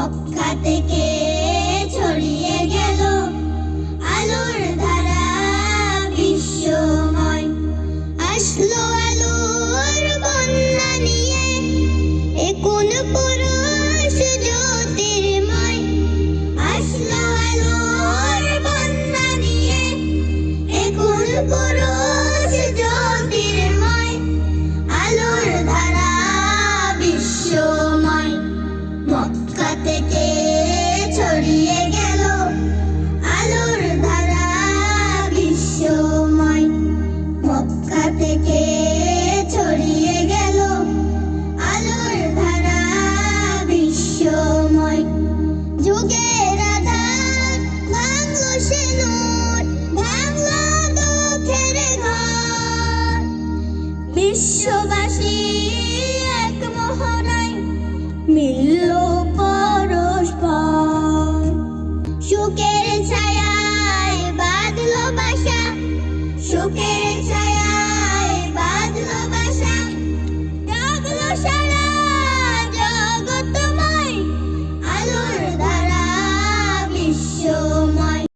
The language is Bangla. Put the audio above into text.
মক্কা থেকে ছড়িয়ে গেল আলোর ধারা বিশ্বময়। আসলো আলোর বন্যা নিয়ে এ কোন পুরুষ জ্যোতির্ময়। আসলো আলোর বন্যা নিয়ে এ কোন পুরুষ জ্যোতির্ময়। আলোর ধারা বিশ্বময়। মক্কা থেকে ছড়িয়ে গেল আলোর ধারা বিশ্বময়। মক্কা থেকে ছড়িয়ে গেল আলোর ধারা বিশ্বময়। যুগের আধার ভাঙলো সে নূর, ভাঙলো দুঃখের ঘর। বিশ্ববাসী এক মোহনায় মিলল পরস্পর। সুখের ছায়ায় বাঁধলো বাসা, সুখের